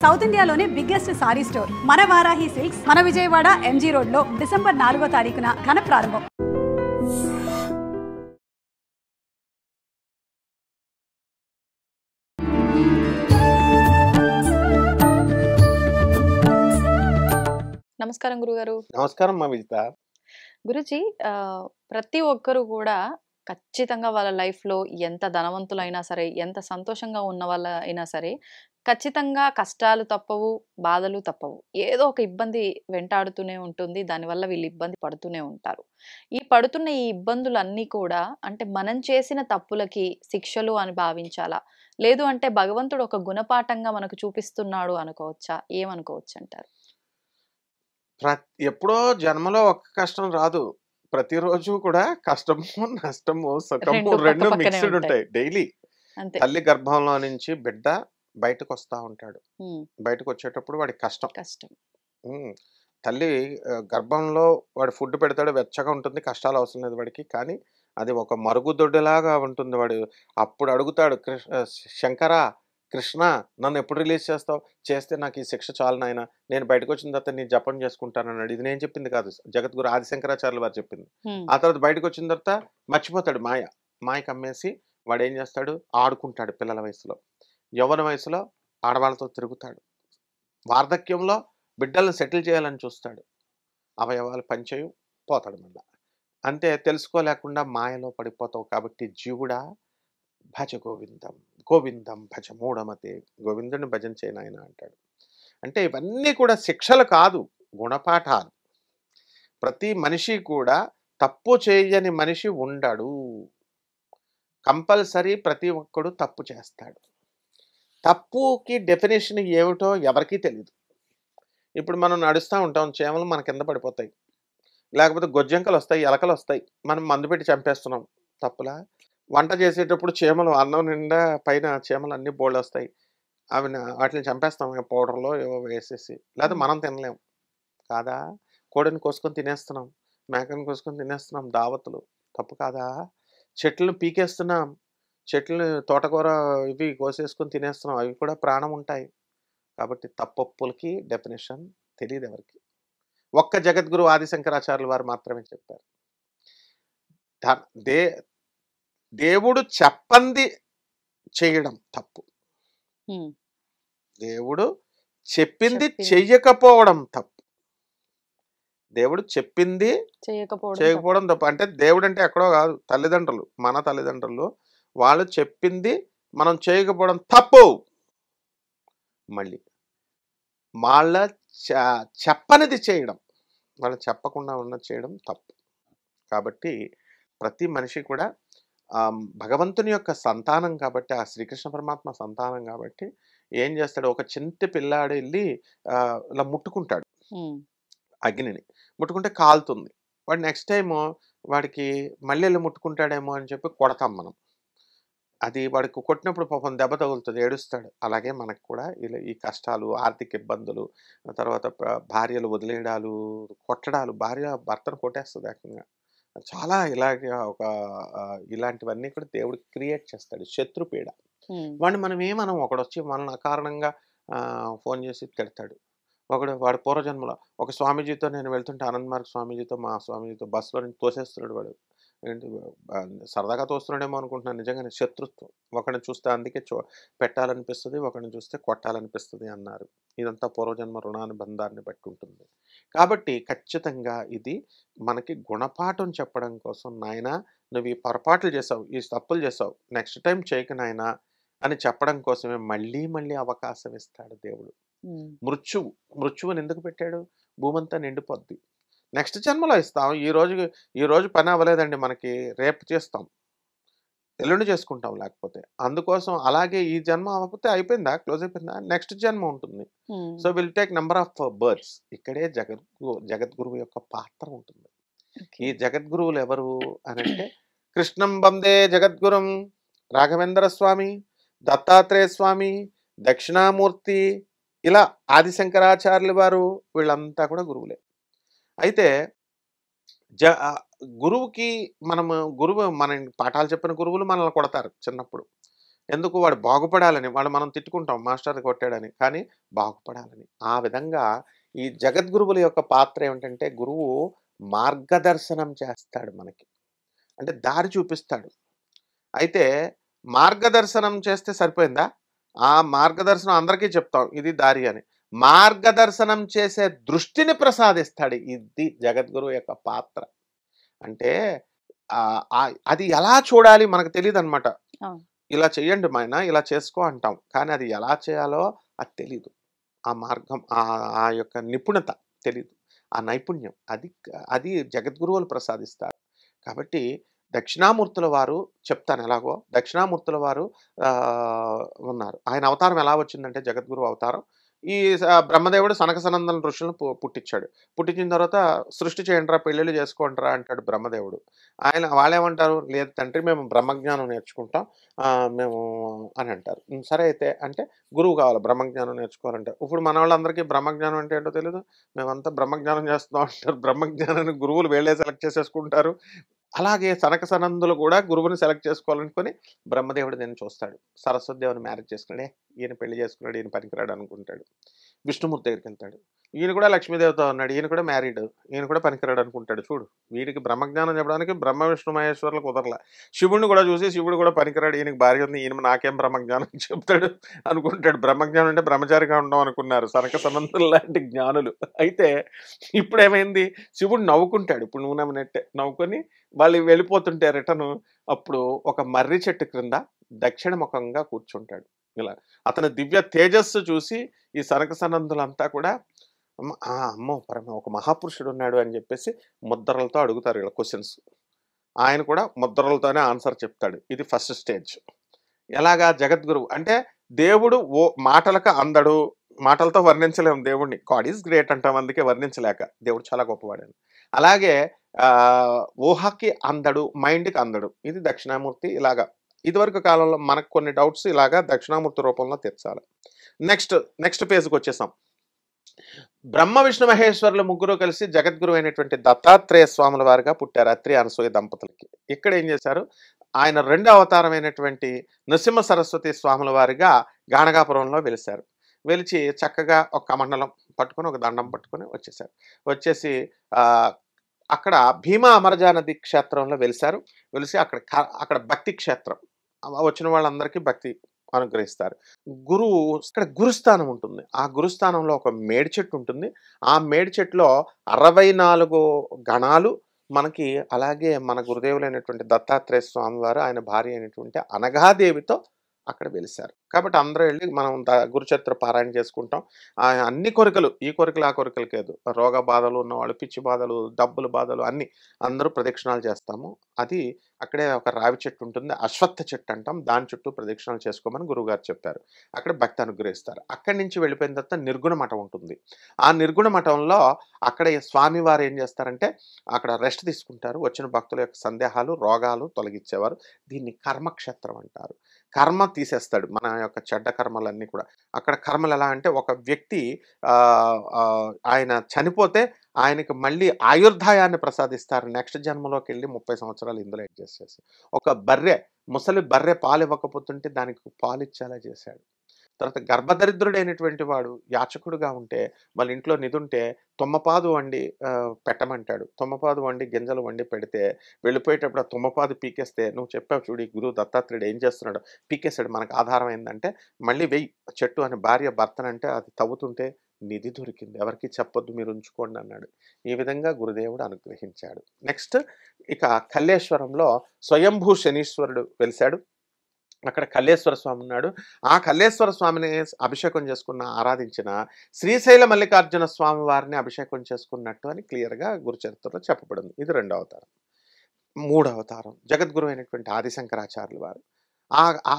South ఇండియాలోనే biggest sorry store మన Varahi silks మన విజయవాడ ఎంజీ రోడ్ లో డిసెంబర్ 4వ తారీఖున ఘన ప్రారంభం. నమస్కారం గురుగారు. నమస్కారం మా విజిత. గురుజీ, ప్రతి ఒక్కరు కూడా ఖచ్చితంగా వాళ్ళ లైఫ్లో ఎంత ధనవంతులైనా సరే, ఎంత సంతోషంగా ఉన్న వాళ్ళ అయినా సరే, ఖచ్చితంగా కష్టాలు తప్పవు, బాధలు తప్పవు. ఏదో ఒక ఇబ్బంది వెంటాడుతూనే ఉంటుంది. దానివల్ల వీళ్ళు ఇబ్బంది పడుతూనే ఉంటారు. పడుతున్న ఈ ఇబ్బందులన్నీ కూడా అంటే మనం చేసిన తప్పులకి శిక్షలు అని భావించాలా, లేదు అంటే భగవంతుడు ఒక గుణపాఠంగా మనకు చూపిస్తున్నాడు అనుకోవచ్చా? ఏమనుకోవచ్చు అంటారు? ఎప్పుడో జన్మలో ఒక్క కష్టం రాదు. ప్రతిరోజు కూడా కష్టము, నష్టము, సుఖము రెండు మిక్స్డ్ ఉంటాయి డైలీ. తల్లి గర్భంలో నుంచి బిడ్డ బయటకు వస్తా ఉంటాడు. బయటకు వచ్చేటప్పుడు వాడికి కష్టం. తల్లి గర్భంలో వాడు ఫుడ్ పెడతాడు, వెచ్చగా ఉంటుంది, కష్టాలు అవసరం లేదు వాడికి. కానీ అది ఒక మరుగుదొడ్డులాగా ఉంటుంది. వాడు అప్పుడు అడుగుతాడు, శంకరా, కృష్ణ, నన్ను ఎప్పుడు రిలీజ్ చేస్తావు? చేస్తే నాకు ఈ శిక్ష చాలు నాయన, నేను బయటకు వచ్చిన తర్వాత నీ జపం చేసుకుంటాను అన్నాడు. ఇది నేను చెప్పింది కాదు, జగద్గురు ఆదిశంకరాచార్యులు వారు చెప్పింది. ఆ తర్వాత బయటకు వచ్చిన తర్వాత మర్చిపోతాడు, మాయకు అమ్మేసి వాడు ఏం చేస్తాడు, ఆడుకుంటాడు. పిల్లల వయసులో, యవ్వన వయసులో ఆడవాళ్ళతో తిరుగుతాడు. వార్ధక్యంలో బిడ్డలను సెటిల్ చేయాలని చూస్తాడు. అవయవాలు పనిచేయు, పోతాడు మళ్ళా. అంటే తెలుసుకోలేకుండా మాయలో పడిపోతావు. కాబట్టి జీవుడా, భజ గోవిందం, గోవిందం భజ మూఢమతే, గోవిందుని భజన చేయనాయన అంటాడు. అంటే ఇవన్నీ కూడా శిక్షలు కాదు, గుణపాఠాలు. ప్రతి మనిషి కూడా తప్పు చేయని మనిషి ఉండడు. కంపల్సరీ ప్రతి ఒక్కడు తప్పు చేస్తాడు. తప్పుకి డెఫినేషన్ ఏమిటో ఎవరికీ తెలియదు. ఇప్పుడు మనం నడుస్తూ ఉంటాం, చేమలు మన కింద పడిపోతాయి, లేకపోతే గొజ్జంకలు వస్తాయి, ఎలకలు వస్తాయి, మనం మందు పెట్టి చంపేస్తున్నాం. తప్పులా? వంట చేసేటప్పుడు చీమలు, అన్నం నిండా పైన చీమలు అన్ని బోళ్ళు వస్తాయి, అవి వాటిని చంపేస్తాం పౌడర్లో ఏవో వేసేసి. లేకపోతే మనం తినలేం కాదా? కోడిని కోసుకొని తినేస్తున్నాం, మేకను కోసుకొని తినేస్తున్నాం, దావతులు. తప్పు కాదా? చెట్లను పీకేస్తున్నాం, చెట్లను తోటకూర ఇవి కోసేసుకొని తినేస్తున్నాం, అవి కూడా ప్రాణం ఉంటాయి. కాబట్టి తప్పొప్పులకి డెఫినేషన్ తెలియదు ఎవరికి. ఒక్క జగద్గురు ఆదిశంకరాచార్యులు వారు మాత్రమే చెప్పారు. దేవుడు చెప్పంది చేయడం తప్పు, దేవుడు చెప్పింది చెయ్యకపోవడం తప్పు. దేవుడు చెప్పింది చేయకపోవడం తప్పు. అంటే దేవుడు అంటే ఎక్కడో కాదు, తల్లిదండ్రులు, మన తల్లిదండ్రులు, వాళ్ళు చెప్పింది మనం చేయకపోవడం తప్పు. మళ్ళీ వాళ్ళ చెప్పనిది చేయడం, వాళ్ళు చెప్పకుండా ఉన్నది చేయడం తప్పు. కాబట్టి ప్రతి మనిషి కూడా భగవంతుని యొక్క సంతానం కాబట్టి, ఆ శ్రీకృష్ణ పరమాత్మ సంతానం కాబట్టి ఏం చేస్తాడు, ఒక చింత పిల్లాడు వెళ్ళి ఇలా ముట్టుకుంటాడు అగ్నిని, ముట్టుకుంటే కాలుతుంది. వాడు నెక్స్ట్ టైము వాడికి మళ్ళీ వెళ్ళి ముట్టుకుంటాడేమో అని చెప్పి కొడతాం మనం. అది వాడికి కొట్టినప్పుడు పాపం దెబ్బ తగులుతుంది, ఏడుస్తాడు. అలాగే మనకు కూడా ఇలా ఈ కష్టాలు, ఆర్థిక ఇబ్బందులు, తర్వాత భార్యలు వదిలేయడాలు, కొట్టడాలు, భార్య భర్తను కొట్టేస్తుంది ఏకంగా. చాలా ఇలాగే ఇలాంటివన్నీ కూడా దేవుడు క్రియేట్ చేస్తాడు, శత్రుపీడ. వాడిని మనం ఏమనం, ఒకడొచ్చి మనల్ని అకారణంగా ఫోన్ చేసి తిడతాడు. వాడు పూర్వజన్మలో ఒక స్వామీజీతో నేను వెళ్తుంటే, ఆనంద్ మార్గ్ స్వామీజీతో, మా స్వామీజీతో బస్సులో నుంచి తోసేస్తున్నాడు. వాడు ఏంటి సరదాగా తోస్తున్నాడేమో అనుకుంటున్నాను, నిజంగానే శత్రుత్వం. ఒకరిని చూస్తే అందుకే పెట్టాలనిపిస్తుంది, ఒకరిని చూస్తే కొట్టాలనిపిస్తుంది అన్నారు. ఇదంతా పూర్వజన్మ రుణానుబంధాన్ని బట్టి ఉంటుంది. కాబట్టి ఖచ్చితంగా ఇది మనకి గుణపాఠం చెప్పడం కోసం, నాయన నువ్వు ఈ పొరపాట్లు చేసావు, ఈ తప్పులు చేసావు, నెక్స్ట్ టైం చేయక నాయనా అని చెప్పడం కోసమే మళ్ళీ మళ్ళీ అవకాశం ఇస్తాడు దేవుడు. మృత్యువుని ఎందుకు పెట్టాడు? భూమంతా నిండిపోద్ది, నెక్స్ట్ జన్మలో ఇస్తాం. ఈ రోజు పని అవ్వలేదండి మనకి, రేపు చేస్తాం, ఎల్లుండి చేసుకుంటాం లేకపోతే. అందుకోసం అలాగే ఈ జన్మ అవ్వకపోతే అయిపోయిందా, క్లోజ్ అయిపోయిందా, నెక్స్ట్ జన్మ ఉంటుంది. So will take number of births. ఇక్కడే జగద్గురువు యొక్క పాత్ర ఉంటుంది. ఈ జగద్గురువులు ఎవరు అని అంటే, కృష్ణం వందే జగద్గురుం, రాఘవేంద్ర స్వామి, దత్తాత్రేయ స్వామి, దక్షిణామూర్తి, ఇలా ఆదిశంకరాచార్యులు వారు, వీళ్ళంతా కూడా గురువులే. అయితే గురువుకి గురువు మన పాఠాలు చెప్పిన గురువులు మనల్ని కొడతారు చిన్నప్పుడు. ఎందుకు? వాడు బాగుపడాలని. వాడు మనం తిట్టుకుంటాం మాస్టర్ కొట్టాడని, కానీ బాగుపడాలని. ఆ విధంగా ఈ జగద్గురువుల యొక్క పాత్ర ఏమిటంటే, గురువు మార్గదర్శనం చేస్తాడు మనకి. అంటే దారి చూపిస్తాడు. అయితే మార్గదర్శనం చేస్తే సరిపోయిందా? ఆ మార్గదర్శనం అందరికీ చెప్తాం ఇది దారి అని. మార్గదర్శనం చేసే దృష్టిని ప్రసాదిస్తాడు. ఇది జగద్గురువు యొక్క పాత్ర. అంటే అది ఎలా చూడాలి మనకు తెలియదన్నమాట. ఇలా చెయ్యండి మాయన, ఇలా చేసుకో అంటాం, కానీ అది ఎలా చేయాలో అది తెలీదు. ఆ మార్గం, ఆ యొక్క నిపుణత తెలీదు, ఆ నైపుణ్యం అది జగద్గురువులు ప్రసాదిస్తారు. కాబట్టి దక్షిణామూర్తుల వారు చెప్తాను ఎలాగో. దక్షిణామూర్తుల వారు ఉన్నారు. ఆయన అవతారం ఎలా వచ్చిందంటే, జగద్గురు అవతారం. ఈ బ్రహ్మదేవుడు సనక సనందన ఋషులను పుట్టించాడు. పుట్టించిన తర్వాత సృష్టి చేయండిరా, పెళ్ళిళ్ళు చేసుకోండిరా అంటాడు బ్రహ్మదేవుడు. వాళ్ళేమంటారు, లేదు తండ్రి మేము బ్రహ్మజ్ఞానం నేర్చుకుంటాం మేము అని అంటారు. సరే అయితే అంటే గురువు కావాలి, బ్రహ్మజ్ఞానం నేర్చుకోవాలంటారు. ఇప్పుడు మన వాళ్ళందరికీ బ్రహ్మజ్ఞానం అంటే ఏంటో తెలియదు. మేమంతా బ్రహ్మజ్ఞానం చేస్తున్నాం అంటారు. బ్రహ్మజ్ఞానాన్ని గురువులు వీళ్ళే సెలెక్ట్ చేసేసుకుంటారు. అలాగే సనక సనందులు కూడా గురువుని సెలెక్ట్ చేసుకోవాలనుకొని బ్రహ్మదేవుడు నేను చూస్తాడు. సరస్వతి దేవుని మ్యారేజ్ చేసుకున్నాడే, ఈయన పెళ్లి చేసుకున్నాడు, ఈయన పనికిరాడు అనుకుంటాడు. విష్ణుమూర్తి దగ్గరికి వెళ్తాడు. ఈయన కూడా లక్ష్మీదేవితో ఉన్నాడు, ఈయన కూడా మ్యారీడ్, ఈయన కూడా పనికిరాడు అనుకుంటాడు. చూడు, వీడికి బ్రహ్మజ్ఞానం చెప్పడానికి బ్రహ్మ విష్ణు మహేశ్వరులు కుదరలా. శివుడిని కూడా చూసి శివుడు కూడా పనికిరాడు, ఈయనకి భార్య ఉంది, ఈయన నాకేం బ్రహ్మజ్ఞానం చెప్తాడు అనుకుంటాడు. బ్రహ్మజ్ఞానం అంటే బ్రహ్మచారిగా ఉండడం అనుకున్నారు సనక సనందులు లాంటి జ్ఞానులు. అయితే ఇప్పుడేమైంది, శివుడు నవ్వుకుంటాడు. ఇప్పుడు నువ్వు నవ్వునట్టే నవ్వుకొని వాళ్ళు వెళ్ళిపోతుంటే రిటర్న్, అప్పుడు ఒక మర్రి చెట్టు క్రింద దక్షిణ ముఖంగా కూర్చుంటాడు. ఇలా అతని దివ్య తేజస్సు చూసి ఈ సనక సనందులంతా కూడా అమ్మో ఒక మహాపురుషుడు ఉన్నాడు అని చెప్పేసి ముద్రలతో అడుగుతారు ఇలా క్వశ్చన్స్. ఆయన కూడా ముద్రలతోనే ఆన్సర్ చెప్తాడు. ఇది ఫస్ట్ స్టేజ్. ఎలాగా? జగద్గురువు అంటే దేవుడు మాటలకు అందడు, మాటలతో వర్ణించలేము దేవుడిని. గాడ్ ఈజ్ గ్రేట్ అంటాం, అందుకే వర్ణించలేక. దేవుడు చాలా గొప్పవాడని. అలాగే ఊహకి అందడు, మైండ్కి అందడు. ఇది దక్షిణామూర్తి. ఇలాగా ఇదివరకు కాలంలో మనకు కొన్ని డౌట్స్ ఇలాగా దక్షిణామూర్తి రూపంలో తీర్చాలి. నెక్స్ట్ పేజ్కి వచ్చేసాం. బ్రహ్మ విష్ణు మహేశ్వరులు ముగ్గురు కలిసి జగద్గురు అయినటువంటి దత్తాత్రేయ స్వాముల వారిగా పుట్టారు అత్రి అనసూయ దంపతులకి. ఇక్కడ ఏం చేశారు, ఆయన రెండో అవతారమైనటువంటి నృసింహ సరస్వతి స్వాముల వారిగా గాణగాపురంలో వెలిశారు. వెలిచి చక్కగా ఒక కమండలం పట్టుకొని, ఒక దండం పట్టుకొని వచ్చేసారు. వచ్చేసి అక్కడ భీమా అమరజా నది క్షేత్రంలో వెలిశారు. వెలిసి అక్కడ భక్తి క్షేత్రం, వచ్చిన వాళ్ళందరికీ భక్తి అనుగ్రహిస్తారు. గురువు ఇక్కడ గురుస్థానం ఉంటుంది. ఆ గురుస్థానంలో ఒక మేడి చెట్టు ఉంటుంది. ఆ మేడి చెట్టులో 64 గణాలు మనకి, అలాగే మన గురుదేవులైనటువంటి దత్తాత్రేయ స్వామి వారు ఆయన భార్య అయినటువంటి అనఘాదేవితో అక్కడ వెలిశారు. కాబట్టి అందరూ వెళ్ళి మనం గురుచరిత్ర పారాయణ చేసుకుంటాం. అన్ని కోరికలు, ఈ కోరికలు ఆ కోరికలు కాదు, రోగ బాధలు ఉన్నవాళ్ళు, పిచ్చి బాధలు, డబ్బుల బాధలు అన్ని అందరూ ప్రదక్షిణాలు చేస్తాము. అది అక్కడే ఒక రావి చెట్టు ఉంటుంది, అశ్వత్థ చెట్టు అంటాం, దాని చుట్టూ ప్రదక్షిణాలు చేసుకోమని గురువుగారు చెప్పారు. అక్కడ భక్తి అనుగ్రహిస్తారు. అక్కడి నుంచి వెళ్ళిపోయిన తర్వాత నిర్గుణ మఠం ఉంటుంది. ఆ నిర్గుణ మఠంలో అక్కడ స్వామివారు ఏం చేస్తారంటే అక్కడ రెస్ట్ తీసుకుంటారు. వచ్చిన భక్తుల యొక్క సందేహాలు, రోగాలు తొలగించేవారు. దీన్ని కర్మక్షేత్రం అంటారు. కర్మ తీసేస్తాడు, మన యొక్క చెడ్డ కర్మలన్నీ కూడా. అక్కడ కర్మలు ఎలా అంటే, ఒక వ్యక్తి ఆయన చనిపోతే ఆయనకి మళ్ళీ ఆయుర్దాయాన్ని ప్రసాదిస్తారు. నెక్స్ట్ జన్మలోకి వెళ్ళి 30 సంవత్సరాలు ఇందులో అడ్జస్ట్ చేసి, ఒక ముసలి బర్రె పాలు ఇవ్వకపోతుంటే దానికి పాలు ఇచ్చేలా చేశాడు. తర్వాత గర్భదరిద్రుడైనటువంటి వాడు యాచకుడుగా ఉంటే, వాళ్ళ ఇంట్లో నిధి ఉంటే తుమ్మపాదు వండి పెట్టమంటాడు. తుమ్మపాదు వండి గింజలు వండి పెడితే వెళ్ళిపోయేటప్పుడు ఆ తుమ్మపాదు పీకేస్తే, నువ్వు చెప్పావు చూడు ఈ గురువు దత్తాత్రేయుడు ఏం చేస్తున్నాడు, పీకేశాడు, మనకు ఆధారం ఏంటంటే మళ్ళీ వెయ్యి చెట్టు అని భార్య భర్తనంటే అది తవ్వుతుంటే నిధి దొరికింది, ఎవరికి చెప్పొద్దు, మీరు ఉంచుకోండి అన్నాడు. ఈ విధంగా గురుదేవుడు అనుగ్రహించాడు. నెక్స్ట్ ఇక కల్లేశ్వరంలో స్వయంభూ శనీశ్వరుడు వెలిశాడు. అక్కడ కల్లేశ్వర స్వామి ఉన్నాడు. ఆ కల్లేశ్వర స్వామిని అభిషేకం చేసుకున్న, ఆరాధించిన శ్రీశైల మల్లికార్జున స్వామి వారిని అభిషేకం చేసుకున్నట్టు అని క్లియర్గా గురుచరిత్రలో చెప్పబడింది. ఇది 2వ అవతారం. 3వ అవతారం జగద్గురు అయినటువంటి ఆదిశంకరాచార్యుల వారు.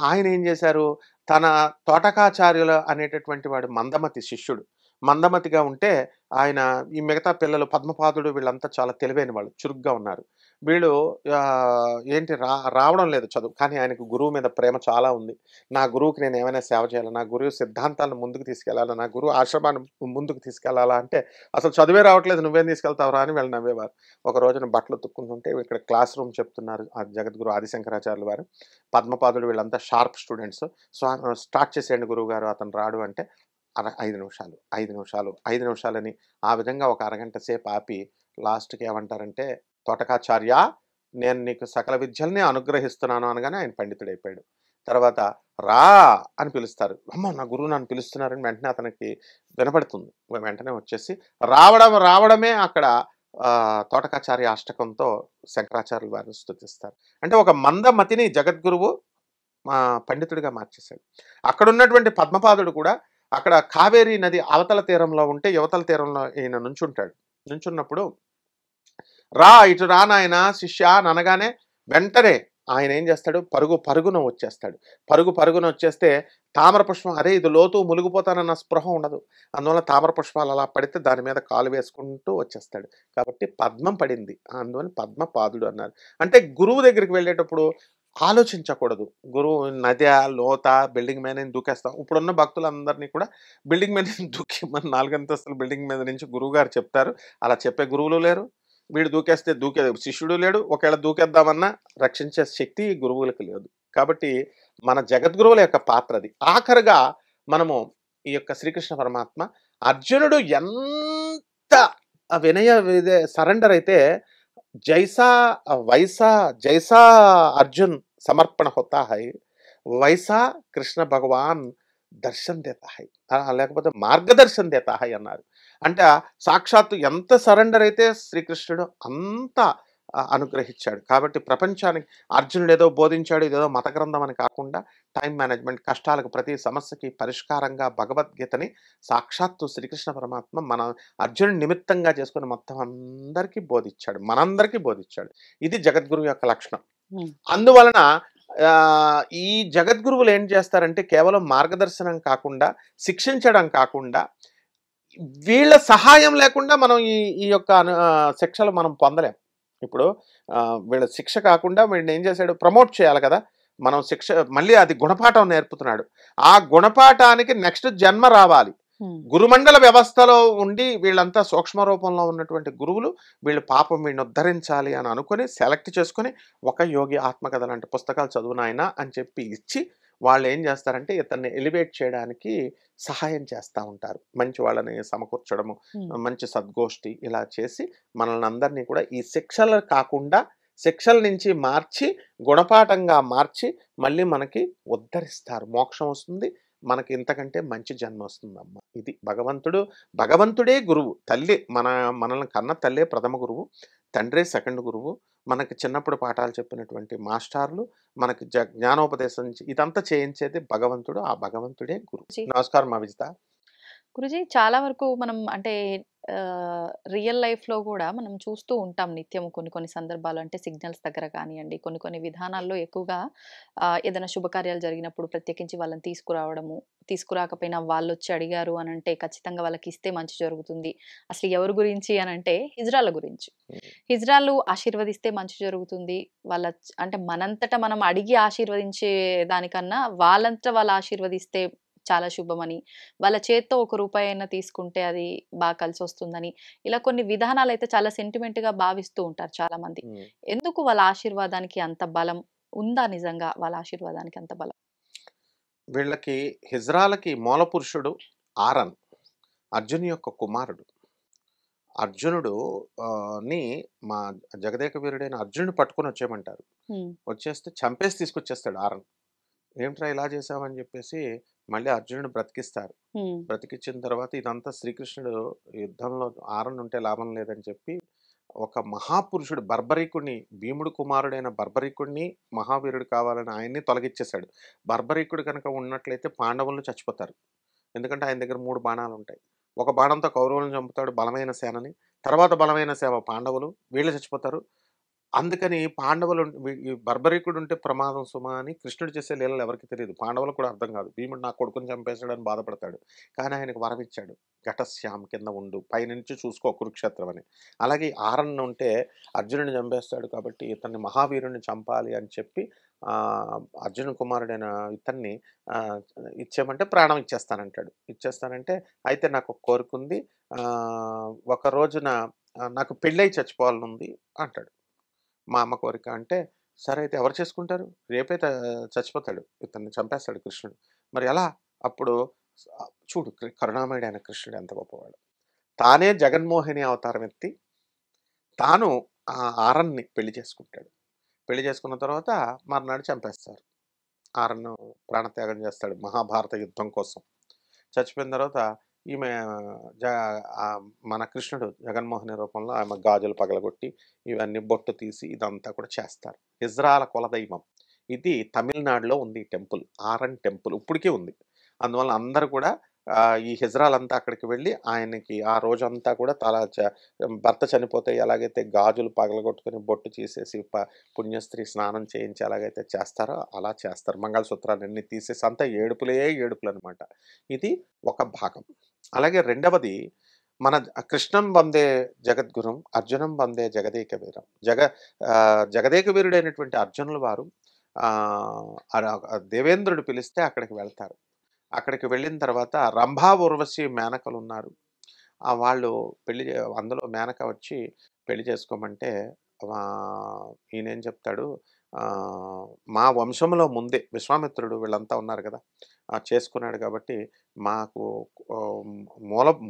ఆయన ఏం చేశారు, తన తోటకాచార్యుల అనేటటువంటి వాడు మందమతి శిష్యుడు. మందమతిగా ఉంటే ఆయన ఈ మిగతా పిల్లలు పద్మపాదుడు వీళ్ళంతా చాలా తెలివైన వాళ్ళు, చురుగ్గా ఉన్నారు. వీళ్ళు ఏంటి రావడం లేదు చదువు, కానీ ఆయనకు గురువు మీద ప్రేమ చాలా ఉంది. నా గురువుకి నేను ఏమైనా సేవ చేయాలా, నా గురువు సిద్ధాంతాలను ముందుకు తీసుకెళ్లాలా, నా గురువు ఆశ్రమాన్ని ముందుకు తీసుకెళ్లాలా అంటే అసలు చదువే రావట్లేదు, నువ్వేం తీసుకెళ్తావురా అని వీళ్ళు నవ్వేవారు. ఒక రోజున బట్టలు తుక్కుంటుంటే ఇక్కడ క్లాస్ రూమ్ చెప్తున్నారు ఆ జగద్గురు ఆదిశంకరాచార్యులు వారు. పద్మపాదుడు వీళ్ళంతా షార్ప్ స్టూడెంట్స్. సో స్టార్ట్ చేసేయండి గురువు గారు, అతను రాడు అంటే 5 నిమిషాలు 5 నిమిషాలు 5 నిమిషాలని ఆ విధంగా ఒక అరగంట సేపు ఆపి లాస్ట్కి ఏమంటారంటే, తోటకాచార్య నేను నీకు సకల విద్యల్ని అనుగ్రహిస్తున్నాను అనగానే ఆయన పండితుడైపోయాడు. తర్వాత రా అని పిలుస్తారు. అమ్మ నా గురువు నన్ను పిలుస్తున్నారని వెంటనే అతనికి వినపడుతుంది. వెంటనే వచ్చేసి రావడమే అక్కడ తోటకాచార్య అష్టకంతో శంకరాచార్యులు వారిని స్తుతిస్తారు. అంటే ఒక మందమతిని జగద్గురువు పండితుడిగా మార్చేశాడు. అక్కడ ఉన్నటువంటి పద్మపాదుడు కూడా అక్కడ కావేరీ నది అవతల తీరంలో ఉంటే యువతల తీరంలో ఈయన నుంచుంటాడు. నుంచున్నప్పుడు రా ఇటు రా నాయన శిష్య అని అనగానే వెంటనే ఆయన ఏం చేస్తాడు, పరుగున వచ్చేస్తాడు. పరుగున వచ్చేస్తే తామర పుష్పం, అరే ఇది లోతు మునిగిపోతానన్న స్పృహ ఉండదు. అందువల్ల తామర పుష్పాలు అలా పడితే దాని మీద కాలు వేసుకుంటూ వచ్చేస్తాడు. కాబట్టి పద్మం పడింది, అందువల్ల పద్మపాదుడు అన్నారు. అంటే గురువు దగ్గరికి వెళ్ళేటప్పుడు ఆలోచించకూడదు. గురువు నది లోత బిల్డింగ్ మీద నుంచి దూకేస్తాం. ఇప్పుడున్న భక్తులందరినీ కూడా బిల్డింగ్ మీద నుంచి దూకి మన 4 అంతస్తుల బిల్డింగ్ మీద నుంచి గురువు గారు చెప్తారు. అలా చెప్పే గురువులు లేరు. వీడు దూకేస్తే దూకే శిష్యుడు లేడు. ఒకవేళ దూకేద్దామన్నా రక్షించే శక్తి గురువులకు లేదు. కాబట్టి మన జగద్గురువుల యొక్క పాత్ర అది. ఆఖరిగా మనము ఈ యొక్క శ్రీకృష్ణ పరమాత్మ అర్జునుడు ఎంత వినయ సరెండర్ అయితే జైసా వైసా జైసా అర్జున్ సమర్పణ హోతా హై వైసా కృష్ణ భగవాన్ దర్శన్ దేతా హై, లేకపోతే మార్గదర్శన్ దేతా హై అన్నారు. అంటే సాక్షాత్తు ఎంత సరెండర్ అయితే శ్రీకృష్ణుడు అంత అనుగ్రహించాడు. కాబట్టి ప్రపంచానికి అర్జునుడు ఏదో బోధించాడు, ఇదేదో మత గ్రంథం అని కాకుండా టైం మేనేజ్మెంట్, కష్టాలకు ప్రతి సమస్యకి పరిష్కారంగా భగవద్గీతని సాక్షాత్తు శ్రీకృష్ణ పరమాత్మ మన అర్జునుడి నిమిత్తంగా చేసుకుని మొత్తం అందరికీ బోధించాడు, మనందరికీ బోధించాడు. ఇది జగద్గురువు యొక్క లక్షణం. అందువలన ఈ జగద్గురువులు ఏం చేస్తారంటే కేవలం మార్గదర్శనం కాకుండా, శిక్షించడం కాకుండా, వీళ్ళ సహాయం లేకుండా మనం ఈ యొక్క శిక్షలు మనం పొందలేం. ఇప్పుడు వీళ్ళ శిక్ష కాకుండా వీడిని ఏం చేశాడు, ప్రమోట్ చేయాలి కదా. మనం శిక్ష మళ్ళీ అది గుణపాఠం నేర్పుతున్నాడు. ఆ గుణపాఠానికి నెక్స్ట్ జన్మ రావాలి. గురుమండల వ్యవస్థలో ఉండి వీళ్ళంతా సూక్ష్మ రూపంలో ఉన్నటువంటి గురువులు వీళ్ళు పాపం వీడిని ఉద్ధరించాలి అని అనుకుని సెలెక్ట్ చేసుకుని ఒక యోగి ఆత్మకథ లాంటి పుస్తకాలు చదువునాయన అని చెప్పి ఇచ్చి వాళ్ళు ఏం చేస్తారంటే ఇతన్ని ఎలివేట్ చేయడానికి సహాయం చేస్తూ ఉంటారు. మంచి వాళ్ళని సమకూర్చడము, మంచి సద్గోష్ఠి ఇలా చేసి మనల్ని అందరినీ కూడా ఈ శిక్షలు కాకుండా శిక్షల నుంచి మార్చి గుణపాఠంగా మార్చి మళ్ళీ మనకి ఉద్ధరిస్తారు. మోక్షం వస్తుంది, మనకి ఇంతకంటే మంచి జన్మ వస్తుందమ్మా. ఇది భగవంతుడే గురువు. తల్లి మనల్ని కన్న తల్లే ప్రథమ గురువు, తండ్రే సెకండ్ గురువు. మనకి చిన్నప్పుడు పాఠాలు చెప్పినటువంటి మాస్టర్లు, మనకి జ్ఞానోపదేశం ఇదంతా చేయించేది భగవంతుడు. ఆ భగవంతుడే గురువు. నమస్కారం మా విజిత. గురుజీ, చాలా వరకు మనం అంటే రియల్ లైఫ్లో కూడా మనం చూస్తూ ఉంటాం నిత్యం కొన్ని సందర్భాలు, అంటే సిగ్నల్స్ దగ్గర కానివ్వండి, కొన్ని విధానాల్లో ఎక్కువగా ఏదైనా శుభకార్యాలు జరిగినప్పుడు ప్రత్యేకించి వాళ్ళని తీసుకురాకపోయినా వాళ్ళు వచ్చి అడిగారు అని అంటే ఖచ్చితంగా వాళ్ళకి ఇస్తే మంచి జరుగుతుంది. అసలు ఎవరి గురించి అని అంటే హిజ్రాల గురించి. హిజ్రాలు ఆశీర్వదిస్తే మంచి జరుగుతుంది. అంటే మనంతటా మనం అడిగి ఆశీర్వదించే దానికన్నా వాళ్ళంతా వాళ్ళు ఆశీర్వదిస్తే చాలా శుభమని, వాళ్ళ చేత్తో ₹1 అయినా తీసుకుంటే అది బాగా కలిసి వస్తుందని, ఇలా కొన్ని విధానాలు అయితే చాలా సెంటిమెంట్ గా భావిస్తూ ఉంటారు చాలా మంది. ఎందుకు వాళ్ళ ఆశీర్వాదానికి అంత బలం ఉందా? నిజంగా వాళ్ళ ఆశీర్వాదానికి అంత బలం? వీళ్ళకి హిజ్రాలకి మూల పురుషుడు ఆరన్, అర్జును యొక్క కుమారుడు. అర్జునుడు ని మా జగదేక వీరుడైన అర్జునుడు పట్టుకొని వచ్చేయమంటారు. వచ్చేస్తే చంపేసి తీసుకొచ్చేస్తాడు ఆరన్. ఏమిట్రా ఇలా చేసావని చెప్పేసి మళ్ళీ అర్జునుడు బ్రతికిస్తారు. బ్రతికించిన తర్వాత ఇదంతా శ్రీకృష్ణుడు యుద్ధంలో ఆరన్ ఉంటే లాభం లేదని చెప్పి ఒక మహాపురుషుడు బర్బరీకుడిని, భీముడు కుమారుడైన బర్బరీకుడిని, మహావీరుడు కావాలని ఆయన్ని తొలగించేశాడు. బర్బరీకుడు కనుక ఉన్నట్లయితే పాండవులను చచ్చిపోతారు. ఎందుకంటే ఆయన దగ్గర 3 బాణాలు ఉంటాయి. ఒక బాణంతో కౌరవులను చంపుతాడు, బలమైన సేనని. తర్వాత బలమైన సేవ పాండవులు, వీళ్ళు చచ్చిపోతారు. అందుకని పాండవులు బర్బరీకుడు ఉంటే ప్రమాదం సుమా అని కృష్ణుడు చేసే లీలలు ఎవరికి తెలియదు. పాండవులకు కూడా అర్థం కాదు. భీముడు నా కొడుకుని చంపేశాడని బాధపడతాడు. కానీ ఆయనకు వరం ఇచ్చాడు, ఘటశ్యామ్ కింద ఉండు, పైనుంచి చూసుకో కురుక్షేత్రం అని. అలాగే ఆరన్న ఉంటే అర్జునుడిని చంపేస్తాడు కాబట్టి ఇతన్ని మహావీరుని చంపాలి అని చెప్పి అర్జున కుమారుడైన ఇతన్ని ఇచ్చేయమంటే ప్రాణం ఇచ్చేస్తానంటాడు. ఇచ్చేస్తానంటే అయితే నాకు ఒక కోరిక ఉంది, ఒక రోజున నాకు పెళ్ళై చచ్చిపోవాలనుంది అంటాడు. మా అమ్మ కోరిక అంటే, సరే అయితే ఎవరు చేసుకుంటారు, రేపే చచ్చిపోతాడు, ఇతన్ని చంపేస్తాడు కృష్ణుడు, మరి ఎలా? అప్పుడు చూడు కరుణామయుడైన కృష్ణుడు ఎంత గొప్పవాడు. తానే జగన్మోహిని అవతారం ఎత్తి తాను ఆ ఆరన్ని పెళ్లి చేసుకుంటాడు. పెళ్లి చేసుకున్న తర్వాత మర్నాడు చంపేస్తారు. ఆరన్ను ప్రాణత్యాగం చేస్తాడు మహాభారత యుద్ధం కోసం. చచ్చిపోయిన తర్వాత ఈమె మన కృష్ణుడు జగన్మోహని రూపంలో ఆమె గాజులు పగలగొట్టి ఇవన్నీ బొట్టు తీసి ఇదంతా కూడా చేస్తారు. హిజ్రాల కులదైవం ఇది. తమిళనాడులో ఉంది ఈ టెంపుల్, ఆరన్ టెంపుల్ ఇప్పటికీ ఉంది. అందువల్ల అందరూ కూడా ఈ హిజ్రాలంతా అక్కడికి వెళ్ళి ఆయనకి ఆ రోజంతా కూడా భర్త చనిపోతే ఎలాగైతే గాజులు పగలగొట్టుకుని బొట్టు చేసేసి పుణ్యస్త్రీ స్నానం చేయించి ఎలాగైతే చేస్తారో అలా చేస్తారు. మంగళసూత్రాలన్నీ తీసేసి అంతా ఏడుపులు అనమాట. ఇది ఒక భాగం. అలాగే రెండవది, మన కృష్ణం వందే జగద్గురం, అర్జునం వందే జగదేక వీరం. జగదేక వీరుడైనటువంటి అర్జునుల వారు దేవేంద్రుడు పిలిస్తే అక్కడికి వెళ్తారు. అక్కడికి వెళ్ళిన తర్వాత రంభా ఊర్వశి మేనకలు ఉన్నారు. వాళ్ళు అందులో మేనక వచ్చి పెళ్లి చేసుకోమంటే ఈయనేం చెప్తాడు, మా వంశంలో ముందే విశ్వామిత్రుడు వీళ్ళంతా ఉన్నారు కదా, చేసుకున్నాడు కాబట్టి మాకు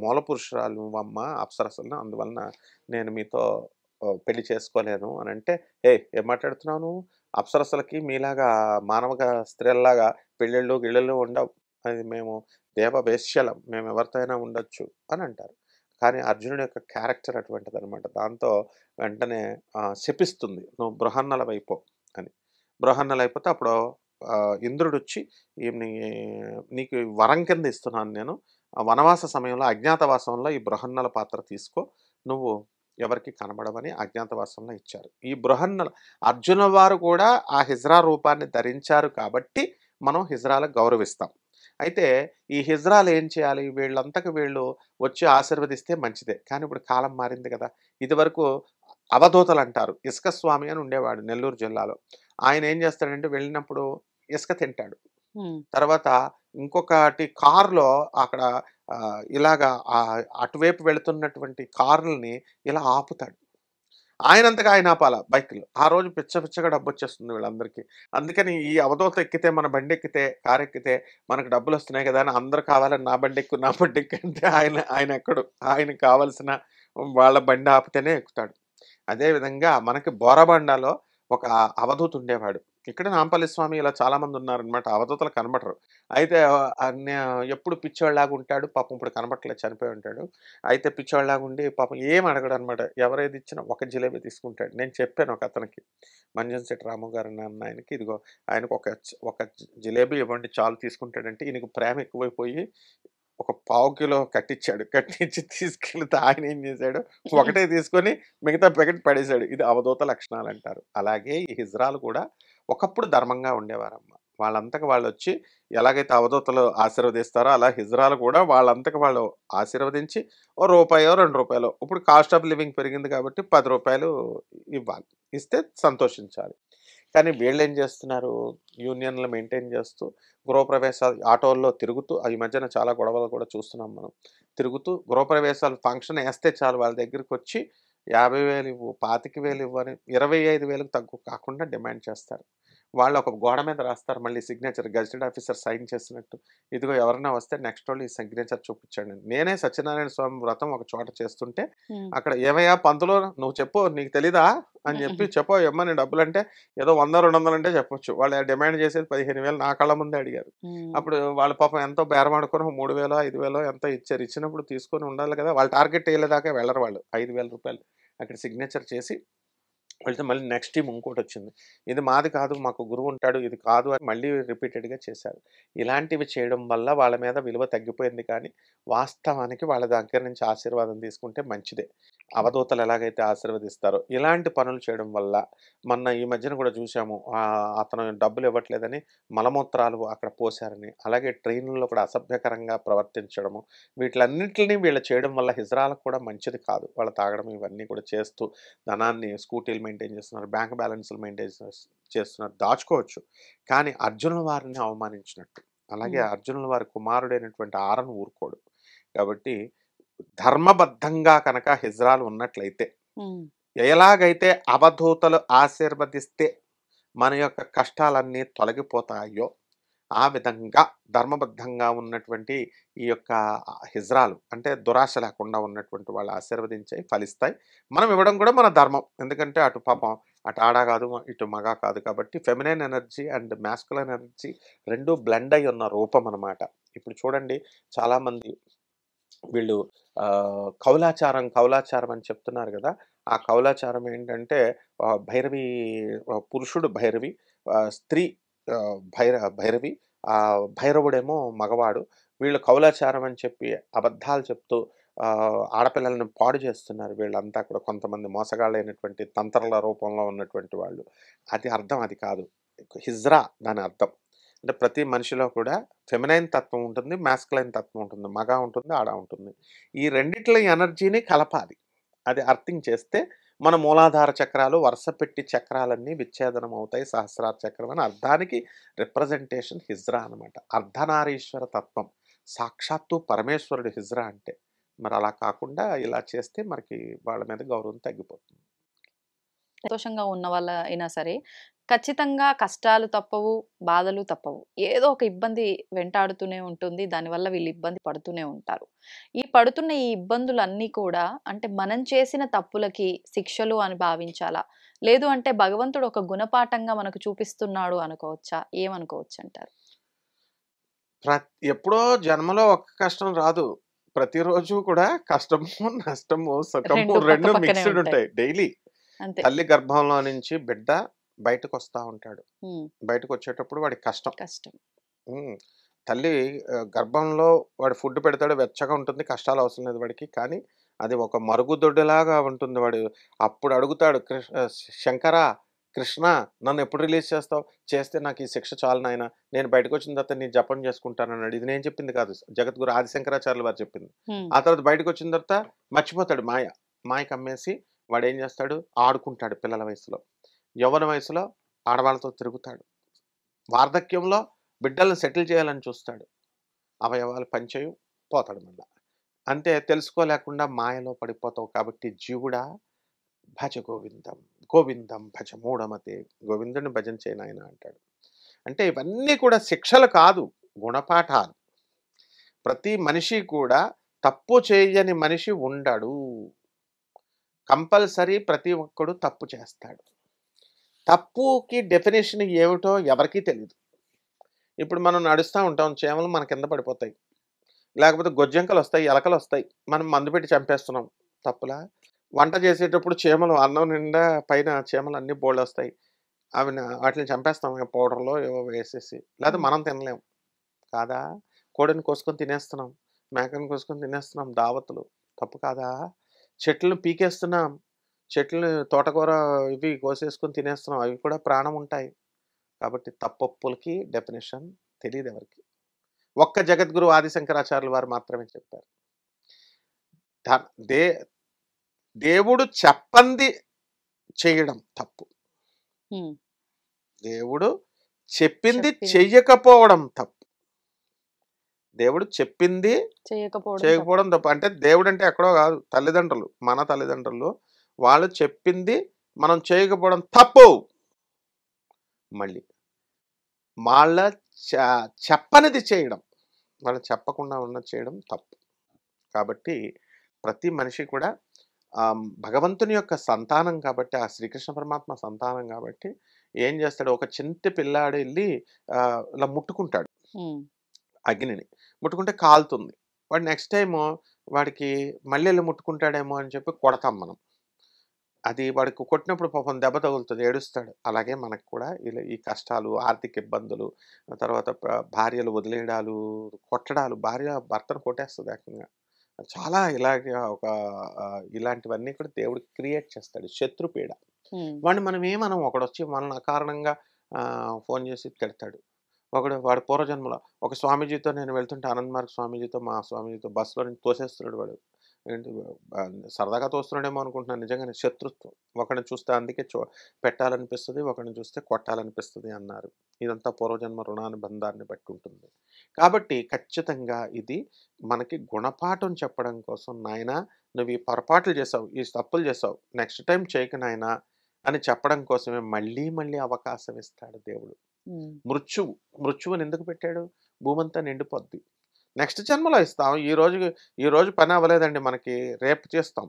మూల పురుషురాలు అమ్మ అప్సరసలను, అందువలన నేను మీతో పెళ్లి చేసుకోలేను అని అంటే, ఏం మాట్లాడుతున్నావు నువ్వు? అప్సరసలకి మీలాగా మానవగా స్త్రీల్లాగా పెళ్ళిళ్ళు గిళ్ళళ్ళు ఉండవు, అది మేము దేవవేశ్యలం, మేము ఎవరితో అయినా ఉండొచ్చు అని అంటారు. కానీ అర్జునుడి యొక్క క్యారెక్టర్ అటువంటిది అనమాట. దాంతో వెంటనే శపిస్తుంది, నువ్వు బృహన్నల వైపో అని. బృహన్నలు అయిపోతే అప్పుడు ఇంద్రుడు వచ్చి నీకు వరం కింద ఇస్తున్నాను నేను, వనవాస సమయంలో అజ్ఞాతవాసంలో ఈ బృహన్నల పాత్ర తీసుకో, నువ్వు ఎవరికి కనబడవని అజ్ఞాతవాసంలో ఇచ్చారు. ఈ బృహన్నల అర్జున వారు కూడా ఆ హిజ్రా రూపాన్ని ధరించారు కాబట్టి మనం హిజ్రాలకు గౌరవిస్తాం. అయితే ఈ హిజ్రాలు ఏం చేయాలి, వీళ్ళంతకు వీళ్ళు వచ్చి ఆశీర్వదిస్తే మంచిదే. కానీ ఇప్పుడు కాలం మారింది కదా. ఇదివరకు అవధూతలు అంటారు, ఇసుక స్వామి అని ఉండేవాడు నెల్లూరు జిల్లాలో. ఆయన ఏం చేస్తాడంటే వెళ్ళినప్పుడు ఇసుక తింటాడు. తర్వాత ఇంకొకటి కారులో అక్కడ ఇలాగా అటువైపు వెళుతున్నటువంటి కార్లని ఇలా ఆపుతాడు. ఆయనంతగా ఆయన ఆపాల బైక్లు. ఆ రోజు పిచ్చగా డబ్బు వచ్చేస్తుంది వీళ్ళందరికీ. అందుకని ఈ అవధూత ఎక్కితే, మన బండి ఎక్కితే, కారు ఎక్కితే మనకు డబ్బులు వస్తున్నాయి కదా అని అందరు కావాలని నా బండి ఎక్కు అంటే ఆయన ఎక్కడు. ఆయనకు కావలసిన వాళ్ళ బండి ఆపితేనే ఎక్కుతాడు. అదేవిధంగా మనకి బోరబండాలో ఒక అవధూత ఉండేవాడు. ఇక్కడ నాంపల్లి స్వామి ఇలా చాలామంది ఉన్నారనమాట. అవధూతలు కనబడరు. అయితే ఎప్పుడు పిచ్చోళ్ళలాగా ఉంటాడు. పాపం ఇప్పుడు కనబట్టలేదు, చనిపోయి ఉంటాడు. అయితే పిచ్చోళ్ళలాగా ఉండి పాపం ఏం అడగడు అనమాట. ఎవరేది ఇచ్చినా ఒక జిలేబీ తీసుకుంటాడు. నేను చెప్పాను ఒక అతనికి, మంజన్ రాము గారు అన్న ఆయనకి, ఇదిగో ఆయనకు ఒక జిలేబీ ఇవ్వండి చాలు తీసుకుంటాడంటే ఈయనకు ప్రేమ ఎక్కువైపోయి ఒక 1/2 కిలో కట్టించి తీసుకెళ్తే ఆయన ఏం చేశాడు, ఒకటే తీసుకొని మిగతా ప్యాకెట్ పడేశాడు. ఇది అవధూత లక్షణాలు అంటారు. అలాగే ఈ హిజ్రాలు కూడా ఒకప్పుడు ధర్మంగా ఉండేవారమ్మ. వాళ్ళంతకు వాళ్ళు వచ్చి ఎలాగైతే అవధూతలు ఆశీర్వదిస్తారో అలా హిజ్రాలు కూడా వాళ్ళంతకు వాళ్ళు ఆశీర్వదించి ₹1 ₹2, ఇప్పుడు కాస్ట్ ఆఫ్ లివింగ్ పెరిగింది కాబట్టి ₹10 ఇవ్వాలి, ఇస్తే సంతోషించాలి. కానీ వీళ్ళు ఏం చేస్తున్నారు, యూనియన్లు మెయింటైన్ చేస్తూ గృహప్రవేశాలు ఆటోల్లో తిరుగుతూ, ఈ మధ్యన చాలా గొడవలు కూడా చూస్తున్నాం మనం. తిరుగుతూ గృహప్రవేశాలు ఫంక్షన్ వేస్తే చాలు వాళ్ళ దగ్గరికి వచ్చి 50,000 ఇవ్వు, 25,000 ఇవ్వు అని 25,000కు తక్కువ కాకుండా డిమాండ్ చేస్తారు. వాళ్ళు ఒక గోడ మీద రాస్తారు మళ్ళీ సిగ్నేచర్, గెజిటెడ్ ఆఫీసర్ సైన్ చేసినట్టు, ఇదిగో ఎవరైనా వస్తే నెక్స్ట్ వాళ్ళు ఈ సిగ్నేచర్ చూపించండి. నేనే సత్యనారాయణ స్వామి వ్రతం ఒక చోట చేస్తుంటే అక్కడ, ఏమయ్యా పంతులు నువ్వు చెప్పు, నీకు తెలీదా అని చెప్పు ఏమ్మని డబ్బులు అంటే ఏదో 100-200 అంటే చెప్పొచ్చు. వాళ్ళు డిమాండ్ చేసేది 15,000 నా కళ్ళ ముందే అడిగారు. అప్పుడు వాళ్ళ పాపం ఎంతో బేరమాడుకొని 3,000 5,000 ఎంతో ఇచ్చారు. ఇచ్చినప్పుడు తీసుకొని ఉండాలి కదా. వాళ్ళ టార్గెట్ వేయలేదాకా వెళ్ళరు వాళ్ళు. ₹5,000 అక్కడ సిగ్నేచర్ చేసి వెళ్తే మళ్ళీ నెక్స్ట్ టీమ్ ఇంకోటి వచ్చింది. ఇది మాది కాదు, మాకు గురువు ఉంటాడు, ఇది కాదు అని మళ్ళీ రిపీటెడ్గా చేశారు. ఇలాంటివి చేయడం వల్ల వాళ్ళ మీద విలువ తగ్గిపోయింది. కానీ వాస్తవానికి వాళ్ళ దగ్గర నుంచి ఆశీర్వాదం తీసుకుంటే మంచిదే. అవధూతలు ఎలాగైతే ఆశీర్వదిస్తారో ఇలాంటి పనులు చేయడం వల్ల మొన్న ఈ మధ్యన కూడా చూసాము. అతను డబ్బులు ఇవ్వట్లేదని మలమూత్రాలు అక్కడ పోశారని, అలాగే ట్రైన్లలో కూడా అసభ్యకరంగా ప్రవర్తించడము, వీటిలన్నింటినీ వీళ్ళు చేయడం వల్ల హిజ్రాలకు కూడా మంచిది కాదు. వాళ్ళు తాగడం ఇవన్నీ కూడా చేస్తూ ధనాన్ని స్కూటీలు మెయింటైన్ చేస్తున్నారు, బ్యాంక్ బ్యాలెన్స్లు మెయింటైన్ చేస్తున్నారు, దాచుకోవచ్చు. కానీ అర్జునుల వారిని అవమానించినట్టు. అలాగే అర్జునుల వారి కుమారుడైనటువంటి ఆరను ఊరుకోడు. కాబట్టి ధర్మబద్ధంగా కనుక హిజ్రాలు ఉన్నట్లయితే, ఎలాగైతే అవధూతలు ఆశీర్వదిస్తే మన యొక్క కష్టాలన్నీ తొలగిపోతాయో ఆ విధంగా ధర్మబద్ధంగా ఉన్నటువంటి ఈ యొక్క హిజ్రాలు అంటే దురాశ లేకుండా ఉన్నటువంటి వాళ్ళు ఆశీర్వదించాయి, ఫలిస్తాయి. మనం ఇవ్వడం కూడా మన ధర్మం. ఎందుకంటే అటు పాపం అటు ఆడ కాదు, ఇటు మగ కాదు. కాబట్టి feminine energy and masculine energy రెండు బ్లెండ్ అయి ఉన్న రూపం అన్నమాట. ఇప్పుడు చూడండి, చాలామంది వీళ్ళు కౌలాచారం అని చెప్తున్నారు కదా. ఆ కౌలాచారం ఏంటంటే భైరవి, పురుషుడు భైరవి, స్త్రీ భైరవి, భైరవుడేమో మగవాడు. వీళ్ళు కౌలాచారం అని చెప్పి అబద్ధాలు చెప్తూ ఆడపిల్లలను పాడు చేస్తున్నారు. వీళ్ళంతా కూడా కొంతమంది మోసగాళ్ళైనటువంటి తంత్రల రూపంలో ఉన్నటువంటి వాళ్ళు. అది అర్థం అది కాదు. హిజ్రా దాని అర్థం. అంటే ప్రతి మనిషిలో కూడా ఫెమినైన్ తత్వం ఉంటుంది, మ్యాస్కులైన్ తత్వం ఉంటుంది, మగ ఉంటుంది, ఆడ ఉంటుంది. ఈ రెండిట్ల ఎనర్జీని కలపాలి. అది అర్థం చేస్తే మన మూలాధార చక్రాలు వరుస పెట్టి చక్రాలన్నీ విచ్ఛేదనం అవుతాయి. సహస్రార చక్రం అని అర్థానికి రిప్రజెంటేషన్ హిజ్రా అనమాట. అర్ధనారీశ్వర తత్వం, సాక్షాత్తు పరమేశ్వరుడు హిజ్రా అంటే. మరి అలా కాకుండా ఇలా చేస్తే మనకి వాళ్ళ మీద గౌరవం తగ్గిపోతుంది. సంతోషంగా ఉన్న వాళ్ళ అయినా సరే ఖచ్చితంగా కష్టాలు తప్పవు, బాధలు తప్పవు. ఏదో ఒక ఇబ్బంది వెంటాడుతూనే ఉంటుంది. దానివల్ల వీళ్ళు ఇబ్బంది పడుతూనే ఉంటారు. ఈ పడుతున్న ఈ ఇబ్బందులన్నీ కూడా అంటే మనం చేసిన తప్పులకి శిక్షలు అని భావించాలా? లేదు అంటే భగవంతుడు ఒక గుణపాఠంగా మనకు చూపిస్తున్నాడు అనుకోవచ్చా? ఏమనుకోవచ్చు అంటారు? ఎప్పుడో జన్మలో ఒక్క కష్టం రాదు. ప్రతిరోజు కూడా కష్టము, నష్టము, సుఖము రెండు మిక్స్డ్ ఉంటాయి డైలీ. తల్లి గర్భంలో నుంచి బిడ్డ బయటకు వస్తూ ఉంటాడు. బయటకు వచ్చేటప్పుడు వాడికి కష్టం. తల్లి గర్భంలో వాడు ఫుడ్ పెడతాడు, వెచ్చగా ఉంటుంది, కష్టాలు అవసరం లేదు వాడికి. కానీ అది ఒక మరుగుదొడ్డిలాగా ఉంటుంది. వాడు అప్పుడు అడుగుతాడు, శంకరా, కృష్ణ, నన్ను ఎప్పుడు రిలీజ్ చేస్తావు? చేస్తే నాకు ఈ శిక్ష చాలు నాయన, నేను బయటకు వచ్చిన తర్వాత నేను జపం చేసుకుంటాను అన్నాడు. ఇది నేను చెప్పింది కాదు, జగద్గురు ఆదిశంకరాచార్యుల వారు చెప్పింది. ఆ తర్వాత బయటకు వచ్చిన తర్వాత మర్చిపోతాడు. మాయకు అమ్మేసి వాడు ఏం చేస్తాడు? ఆడుకుంటాడు పిల్లల వయసులో. యవ్వన వయసులో ఆడవాళ్ళతో తిరుగుతాడు. వార్ధక్యంలో బిడ్డలను సెటిల్ చేయాలని చూస్తాడు. అవయవాలు పనిచేయు, పోతాడు మళ్ళా. అంటే తెలుసుకోలేకుండా మాయలో పడిపోతావు. కాబట్టి జీవుడా, భజ గోవిందం, గోవిందం భజ మూఢమతే, గోవిందుని భజన చేయను ఆయన అంటాడు. అంటే ఇవన్నీ కూడా శిక్షలు కాదు, గుణపాఠాలు. ప్రతి మనిషి కూడా తప్పు చేయని మనిషి ఉండడు. కంపల్సరీ ప్రతి ఒక్కడు తప్పు చేస్తాడు. తప్పుకి డెఫినేషన్ ఏమిటో ఎవరికీ తెలియదు. ఇప్పుడు మనం నడుస్తూ ఉంటాం, చేమలు మన కింద పడిపోతాయి, లేకపోతే గొజ్జంకలు వస్తాయి, ఎలకలు వస్తాయి, మనం మందు పెట్టి చంపేస్తున్నాం. తప్పులా? వంట చేసేటప్పుడు చీమలు, అన్నం నిండా పైన చీమలు అన్నీ బోల్డ్ వస్తాయి, అవి వాటిని చంపేస్తాం పౌడర్లో ఏవో వేసేసి. లేకపోతే మనం తినలేం కాదా? కోడిని కోసుకొని తినేస్తున్నాం, మేకని కోసుకొని తినేస్తున్నాం, దావతులు. తప్పు కాదా? చెట్లను పీకేస్తున్నాం, చెట్లను తోటకూర ఇవి కోసేసుకొని తినేస్తున్నాం, అవి కూడా ప్రాణం ఉంటాయి. కాబట్టి తప్పొప్పులకి డెఫినేషన్ తెలియదు ఎవరికి. ఒక్క జగద్గురు ఆదిశంకరాచార్యుల వారు మాత్రమే చెప్పారు. దేవుడు చెప్పంది చేయడం తప్పు, దేవుడు చెప్పింది చెయ్యకపోవడం తప్పు. దేవుడు చెప్పింది చేయకపోవడం తప్పు. అంటే దేవుడు అంటే ఎక్కడో కాదు, తల్లిదండ్రులు, మన తల్లిదండ్రులు, వాళ్ళు చెప్పింది మనం చేయకపోవడం తప్పు. మళ్ళీ వాళ్ళ చెప్పనిది చేయడం, వాళ్ళు చెప్పకుండా ఉన్నది చేయడం తప్పు. కాబట్టి ప్రతి మనిషి కూడా భగవంతుని యొక్క సంతానం కాబట్టి, ఆ శ్రీకృష్ణ పరమాత్మ సంతానం కాబట్టి ఏం చేస్తాడు? ఒక చిన్న పిల్లాడు వెళ్ళి ఇలా ముట్టుకుంటాడు అగ్నిని, ముట్టుకుంటే కాలుతుంది. వాడు నెక్స్ట్ టైము వాడికి మళ్ళీ వెళ్ళి ముట్టుకుంటాడేమో అని చెప్పి కొడతాం మనం. అది వాడికి కొట్టినప్పుడు పాపం దెబ్బ తగులుతుంది, ఏడుస్తాడు. అలాగే మనకు కూడా ఇలా ఈ కష్టాలు, ఆర్థిక ఇబ్బందులు, తర్వాత భార్యలు వదిలేయడాలు, కొట్టడాలు, భార్య భర్తను కొట్టేస్తుంది ఏకంగా. చాలా ఇలాగే ఇలాంటివన్నీ కూడా దేవుడు క్రియేట్ చేస్తాడు, శత్రుపీడ. వాడిని మనం ఏమనం, ఒకడొచ్చి మనల్ని అకారణంగా ఫోన్ చేసి తిడతాడు. వాడు పూర్వజన్మలో ఒక స్వామీజీతో నేను వెళ్తుంటే, ఆనంద్ మార్గ్ స్వామీజీతో, మా స్వామీజీతో బస్సులో నుంచి తోసేస్తున్నాడు వాడు. ఏంటి సరదాగా తోస్తున్నాడేమో అనుకుంటున్నాను, నిజంగానే శత్రుత్వం. ఒకరిని చూస్తే అందుకే పెట్టాలనిపిస్తుంది, ఒకరిని చూస్తే కొట్టాలనిపిస్తుంది అన్నారు. ఇదంతా పూర్వజన్మ రుణానుబంధాన్ని బట్టి ఉంటుంది. కాబట్టి ఖచ్చితంగా ఇది మనకి గుణపాఠం చెప్పడం కోసం, నాయనా నువ్వు ఈ పొరపాట్లు చేసావు, ఈ తప్పులు చేసావు, నెక్స్ట్ టైం చేయకు నాయనా అని చెప్పడం కోసమే మళ్ళీ మళ్ళీ అవకాశం ఇస్తాడు దేవుడు. మృత్యువుని ఎందుకు పెట్టాడు? భూమంతా నిండిపోద్ది, నెక్స్ట్ జన్మలో ఇస్తాం. ఈ రోజు పని అవ్వలేదండి మనకి, రేపు చేస్తాం,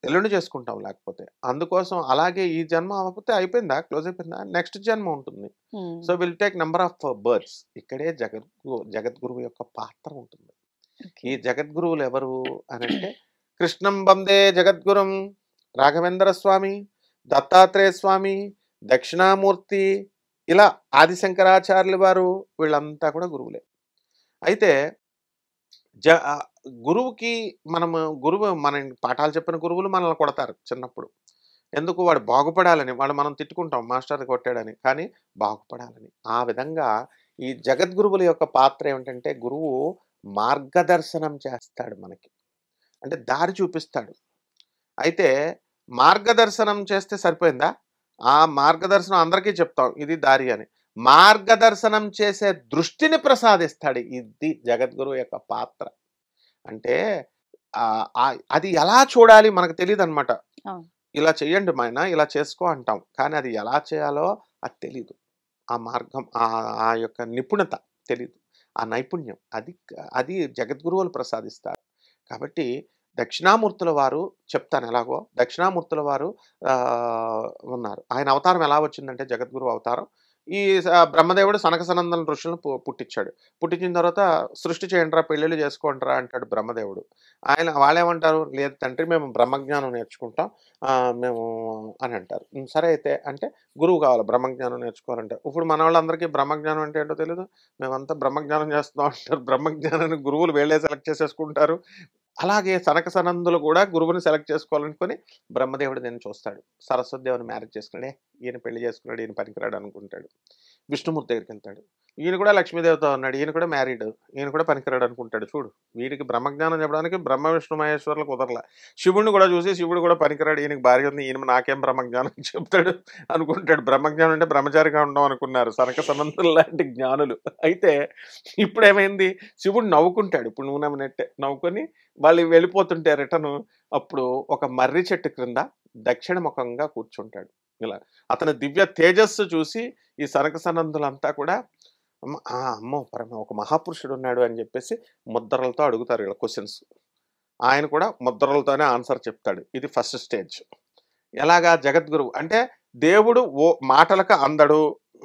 ఎల్లుండి చేసుకుంటాం లేకపోతే. అందుకోసం అలాగే ఈ జన్మ అవ్వకపోతే అయిపోయిందా, క్లోజ్ అయిపోయిందా, నెక్స్ట్ జన్మ ఉంటుంది. So will take number of births. ఇక్కడే జగద్గురువు యొక్క పాత్ర ఉంటుంది. ఈ జగద్గురువులు ఎవరు అని అంటే, కృష్ణం వందే జగద్గురుం, రాఘవేంద్ర స్వామి, దత్తాత్రేయ స్వామి, దక్షిణామూర్తి, ఇలా ఆదిశంకరాచార్యులు వారు, వీళ్ళంతా కూడా గురువులే. అయితే గురువుకి గురువు మన పాఠాలు చెప్పిన గురువులు మనల్ని కొడతారు చిన్నప్పుడు. ఎందుకు? వాడు బాగుపడాలని. మనం తిట్టుకుంటాం మాస్టర్ కొట్టాడని, కానీ బాగుపడాలని. ఆ విధంగా ఈ జగద్గురువుల యొక్క పాత్ర ఏమిటంటే, గురువు మార్గదర్శనం చేస్తాడు మనకి, అంటే దారి చూపిస్తాడు. అయితే మార్గదర్శనం చేస్తే సరిపోయిందా? ఆ మార్గదర్శనం అందరికీ చెప్తాం ఇది దారి అని. మార్గదర్శనం చేసే దృష్టిని ప్రసాదిస్తాడు. ఇది జగద్గురువు యొక్క పాత్ర. అంటే అది ఎలా చూడాలి మనకు తెలియదు అనమాట. ఇలా చెయ్యండి మాయన, ఇలా చేసుకో అంటాం, కానీ అది ఎలా చేయాలో అది తెలీదు. ఆ మార్గం, ఆ యొక్క నిపుణత తెలీదు, ఆ నైపుణ్యం అది జగద్గురువులు ప్రసాదిస్తారు. కాబట్టి దక్షిణామూర్తుల వారు చెప్తాను ఎలాగో. దక్షిణామూర్తుల వారు ఉన్నారు. ఆయన అవతారం ఎలా వచ్చిందంటే, జగద్గురు అవతారం. ఈ బ్రహ్మదేవుడు సనక సనందన ఋషులను పుట్టించిన తర్వాత సృష్టి చేయండిరా, పెళ్ళిళ్ళు చేసుకోండిరా అంటాడు బ్రహ్మదేవుడు. వాళ్ళేమంటారు, లేదు తండ్రి మేము బ్రహ్మజ్ఞానం నేర్చుకుంటాం మేము అని అంటారు. సరే అయితే అంటే గురువు కావాలి, బ్రహ్మజ్ఞానం నేర్చుకోవాలంటే. ఇప్పుడు మన వాళ్ళందరికీ బ్రహ్మజ్ఞానం అంటే ఏంటో తెలియదు, మేమంతా బ్రహ్మజ్ఞానం చేస్తున్నాం అంటారు. బ్రహ్మజ్ఞానాన్ని గురువులు వీళ్ళే సెలెక్ట్ చేసేసుకుంటారు. అలాగే సనక సనందులు కూడా గురువుని సెలెక్ట్ చేసుకోవాలనుకొని బ్రహ్మదేవుడు నేను చూస్తాడు. సరస్వతి దేవుని మ్యారేజ్ చేసుకున్నాడే, ఈయన పెళ్లి చేసుకున్నాడు, ఈయన పనికిరాడు అనుకుంటాడు. విష్ణుమూర్తి దగ్గరికి వెళ్తాడు, ఈయన కూడా లక్ష్మీదేవితో ఉన్నాడు, ఈయన కూడా మ్యారీడ్, ఈయన కూడా పనికిరాడు అనుకుంటాడు. చూడు, వీడికి బ్రహ్మజ్ఞానం చెప్పడానికి బ్రహ్మ విష్ణు మహేశ్వరులు కుదరలా. శివుడిని కూడా చూసి శివుడు కూడా పనికిరాడు, ఈయనకి భార్య ఉంది, ఈయన నాకేం బ్రహ్మజ్ఞానం చెప్తాడు అనుకుంటాడు. బ్రహ్మజ్ఞానం అంటే బ్రహ్మచారిగా ఉండడం అనుకున్నారు సనక సనందులు లాంటి జ్ఞానులు. అయితే ఇప్పుడు ఏమైంది, శివుడు నవ్వుకుంటాడు. ఇప్పుడు నువ్వు నమ్మినట్టే నవ్వుకొని వాళ్ళు వెళ్ళిపోతుంటే రిటర్న్, అప్పుడు ఒక మర్రి చెట్టు క్రింద దక్షిణ ముఖంగా కూర్చుంటాడు. ఇలా అతని దివ్య తేజస్సు చూసి ఈ సనక సనందులంతా కూడా అమ్మో ఒక మహాపురుషుడు ఉన్నాడు అని చెప్పేసి ముద్రలతో అడుగుతారు ఇలా క్వశ్చన్స్. ఆయన కూడా ముద్రలతోనే ఆన్సర్ చెప్తాడు. ఇది ఫస్ట్ స్టేజ్. ఎలాగా? జగద్గురువు అంటే దేవుడు మాటలకు అందడు,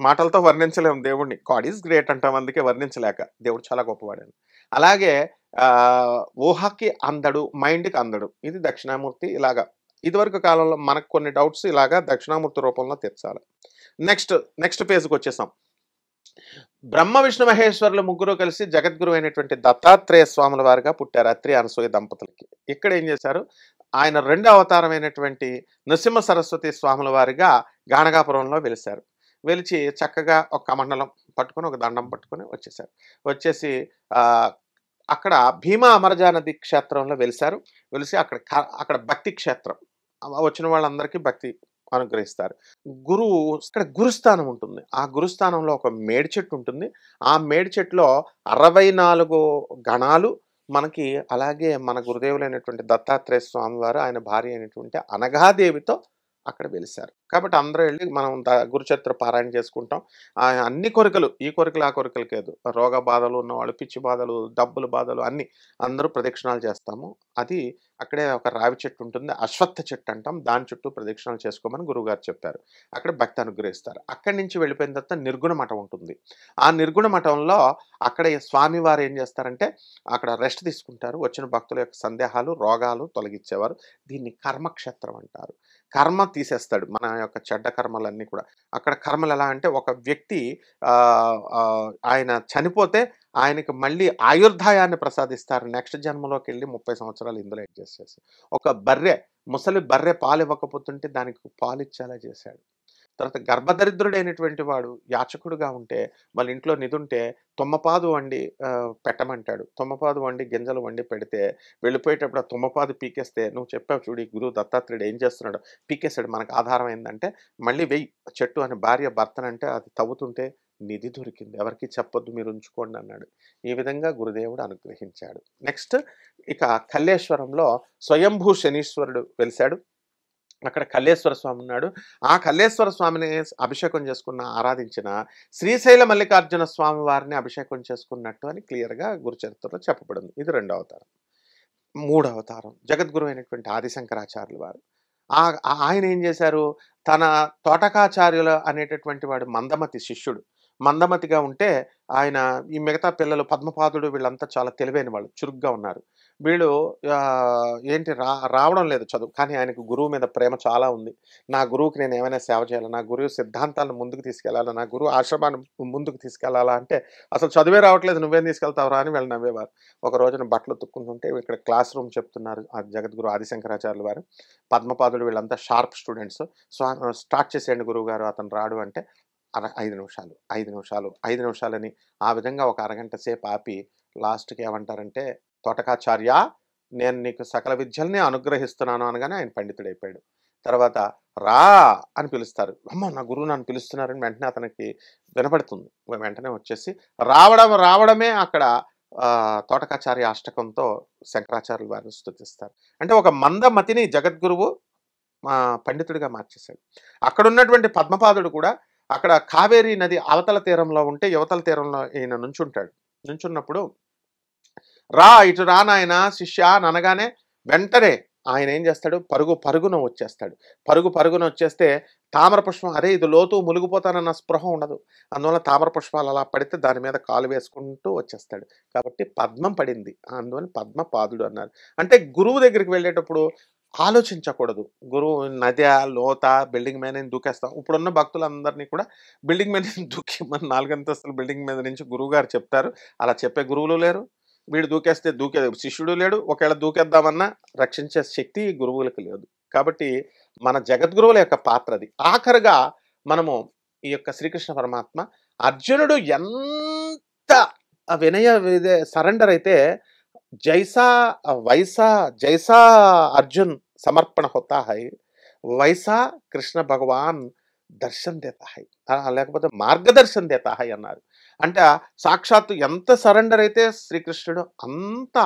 మాటలతో వర్ణించలేము దేవుడిని. గాడ్ ఈజ్ గ్రేట్ అంటాం, అందుకే వర్ణించలేక. దేవుడు చాలా గొప్పవాడని. అలాగే ఊహకి అందడు, మైండ్కి అందడు. ఇది దక్షిణామూర్తి. ఇలాగా ఇదివరకు కాలంలో మనకు కొన్ని డౌట్స్ ఇలాగా దక్షిణామూర్తి రూపంలో తీర్చాలి. నెక్స్ట్ పేజ్కి వచ్చేసాం. బ్రహ్మ విష్ణు మహేశ్వరుల ముగ్గురు కలిసి జగద్గురు అయినటువంటి దత్తాత్రేయ స్వాముల వారిగా పుట్టారు అత్రి అనసూయ దంపతులకి. ఇక్కడ ఏం చేశారు, ఆయన రెండో అవతారమైనటువంటి నృసింహ సరస్వతి స్వాముల వారిగా గాణగాపురంలో వెలిశారు. వెలిచి చక్కగా ఒక కమండలం పట్టుకొని, ఒక దండం పట్టుకొని వచ్చేసారు. వచ్చేసి అక్కడ భీమా అమరజా నది క్షేత్రంలో వెలిశారు. వెలిసి అక్కడ భక్తి క్షేత్రం, వచ్చిన వాళ్ళందరికీ భక్తి అనుగ్రహిస్తారు. గురువు ఇక్కడ గురుస్థానం ఉంటుంది. ఆ గురుస్థానంలో ఒక మేడి చెట్టు ఉంటుంది. ఆ మేడి చెట్టులో 64 గణాలు మనకి, అలాగే మన గురుదేవులైనటువంటి దత్తాత్రేయ స్వామి వారు ఆయన భార్య అయినటువంటి అనఘాదేవితో అక్కడ వెలిశారు. కాబట్టి అందరూ వెళ్ళి మనం గురుచరిత్ర పారాయణ చేసుకుంటాం. అన్ని కోరికలు, ఈ కోరికలు ఆ కోరికలు కాదు, రోగ బాధలు ఉన్నవాళ్ళు, పిచ్చి బాధలు, డబ్బుల బాధలు అన్నీ అందరూ ప్రదక్షిణాలు చేస్తాము. అది అక్కడే ఒక రావి చెట్టు ఉంటుంది, అశ్వత్థ చెట్టు అంటాం, దాని చుట్టూ ప్రదక్షిణాలు చేసుకోమని గురువుగారు చెప్పారు. అక్కడ భక్తి అనుగ్రహిస్తారు. అక్కడి నుంచి వెళ్ళిపోయిన తర్వాత నిర్గుణ మఠం ఉంటుంది. ఆ నిర్గుణ మఠంలో అక్కడ స్వామివారు ఏం చేస్తారంటే అక్కడ రెస్ట్ తీసుకుంటారు. వచ్చిన భక్తుల యొక్క సందేహాలు, రోగాలు తొలగించేవారు. దీన్ని కర్మక్షేత్రం అంటారు. కర్మ తీసేస్తాడు, మన యొక్క చెడ్డ కర్మలన్నీ కూడా. అక్కడ కర్మలు ఎలా అంటే ఒక వ్యక్తి ఆయన చనిపోతే ఆయనకి మళ్ళీ ఆయుర్దాయాన్ని ప్రసాదిస్తారు. నెక్స్ట్ జన్మలోకి వెళ్ళి 30 సంవత్సరాలు ఇందులో అడ్జస్ట్ చేసి, ఒక బర్రె, ముసలి బర్రె పాలు ఇవ్వకపోతుంటే దానికి పాలు ఇచ్చేలా చేశాడు. తర్వాత గర్భదరిద్రుడైనటువంటి వాడు యాచకుడుగా ఉంటే, వాళ్ళ ఇంట్లో నిధి ఉంటే తుమ్మపాదు వండి పెట్టమంటాడు. తుమ్మపాదు వండి గింజలు వండి పెడితే వెళ్ళిపోయేటప్పుడు ఆ తుమ్మపాదు పీకేస్తే, నువ్వు చెప్పావు చూడు ఈ గురువు దత్తాత్రేయుడు ఏం చేస్తున్నాడు, పీకేశాడు, మనకు ఆధారం ఏంటంటే మళ్ళీ వెయ్యి చెట్టు అని భార్య భర్తనంటే అది తవ్వుతుంటే నిధి దొరికింది, ఎవరికి చెప్పొద్దు, మీరు ఉంచుకోండి అన్నాడు. ఈ విధంగా గురుదేవుడు అనుగ్రహించాడు. నెక్స్ట్ ఇక కల్లేశ్వరంలో స్వయంభూ శనీశ్వరుడు వెలిశాడు. అక్కడ కల్లేశ్వర స్వామి ఉన్నాడు. ఆ కల్లేశ్వర స్వామిని అభిషేకం చేసుకున్న, ఆరాధించిన శ్రీశైల మల్లికార్జున స్వామి వారిని అభిషేకం చేసుకున్నట్టు అని క్లియర్గా గురుచరిత్రలో చెప్పబడింది. ఇది 2వ అవతారం. 3వ అవతారం జగద్గురు అయినటువంటి ఆదిశంకరాచార్యులు వారు. ఆయన ఏం చేశారు, తన తోటకాచార్యుల అనేటటువంటి వాడు మందమతి శిష్యుడు. మందమతిగా ఉంటే ఆయన, ఈ మిగతా పిల్లలు పద్మపాదుడు వీళ్ళంతా చాలా తెలివైన వాళ్ళు, చురుగ్గా ఉన్నారు. వీళ్ళు ఏంటి రావడం లేదు చదువు, కానీ ఆయనకు గురువు మీద ప్రేమ చాలా ఉంది. నా గురువుకి నేను ఏమైనా సేవ చేయాలా, నా గురువు సిద్ధాంతాలను ముందుకు తీసుకెళ్లాలా, నా గురువు ఆశ్రమాన్ని ముందుకు తీసుకెళ్లాలా అంటే అసలు చదివే రావట్లేదు, నువ్వేం తీసుకెళ్తావురా అని వీళ్ళు నవ్వేవారు. ఒక రోజున బట్టలు తుక్కుంటుంటే ఇక్కడ క్లాస్ రూమ్ చెప్తున్నారు ఆ జగద్గురు ఆదిశంకరాచార్యులు వారు. పద్మపాదుడు వీళ్ళంతా షార్ప్ స్టూడెంట్స్. స్టార్ట్ చేసేయండి గురువు గారు, అతను రాడు అంటే 5 నిమిషాలు 5 నిమిషాలు 5 నిమిషాలని ఆ విధంగా ఒక అరగంట సేపు ఆపి లాస్ట్కి ఏమంటారంటే, తోటకాచార్య నేను నీకు సకల విద్యల్ని అనుగ్రహిస్తున్నాను అనగానే ఆయన పండితుడైపోయాడు. తర్వాత రా అని పిలుస్తారు. అమ్మ నా గురువు నన్ను పిలుస్తున్నారని వెంటనే అతనికి వినపడుతుంది. వెంటనే వచ్చేసి రావడమే అక్కడ తోటకాచార్య అష్టకంతో శంకరాచార్యుల వారిని స్తుతిస్తారు. అంటే ఒక మందమతిని జగద్గురువు పండితుడిగా మార్చేశాడు. అక్కడ ఉన్నటువంటి పద్మపాదుడు కూడా అక్కడ కావేరీ నది అవతల తీరంలో ఉంటే యువతల తీరంలో ఈయన నుంచుంటాడు. నుంచున్నప్పుడు ఇటు రా నాయన శిష్య అని అనగానే వెంటనే ఆయన ఏం చేస్తాడు, పరుగున వచ్చేస్తాడు. పరుగున వచ్చేస్తే తామర పుష్పం, అరే ఇది లోతు మునిగిపోతానన్న స్పృహ ఉండదు. అందువల్ల తామర పుష్పాలు అలా పడితే దాని మీద కాలు వేసుకుంటూ వచ్చేస్తాడు. కాబట్టి పద్మం పడింది, అందువల్ల పద్మపాదుడు అన్నారు. అంటే గురువు దగ్గరికి వెళ్ళేటప్పుడు ఆలోచించకూడదు. గురువు నది లోత బిల్డింగ్ మీద దూకేస్తాం. ఇప్పుడున్న భక్తులందరినీ కూడా బిల్డింగ్ మీద దూకి, మన 4 అంతస్తుల బిల్డింగ్ మీద నుంచి గురువు గారు చెప్తారు. అలా చెప్పే గురువులు లేరు. వీడు దూకేస్తే దూకే శిష్యుడు లేడు. ఒకవేళ దూకేద్దామన్నా రక్షించే శక్తి గురువులకు లేదు. కాబట్టి మన జగద్గురువుల యొక్క పాత్ర అది. ఆఖరిగా మనము ఈ యొక్క శ్రీకృష్ణ పరమాత్మ, అర్జునుడు ఎంత సరెండర్ అయితే जैसा जैसा अर्जुन समर्पण होता है वैसा कृष्ण भगवान దర్శనం देता है, లేకపోతే మార్గదర్శనం देता है అన్నారు. అంటే సాక్షాత్తు ఎంత సరెండర్ అయితే శ్రీకృష్ణుడు అంత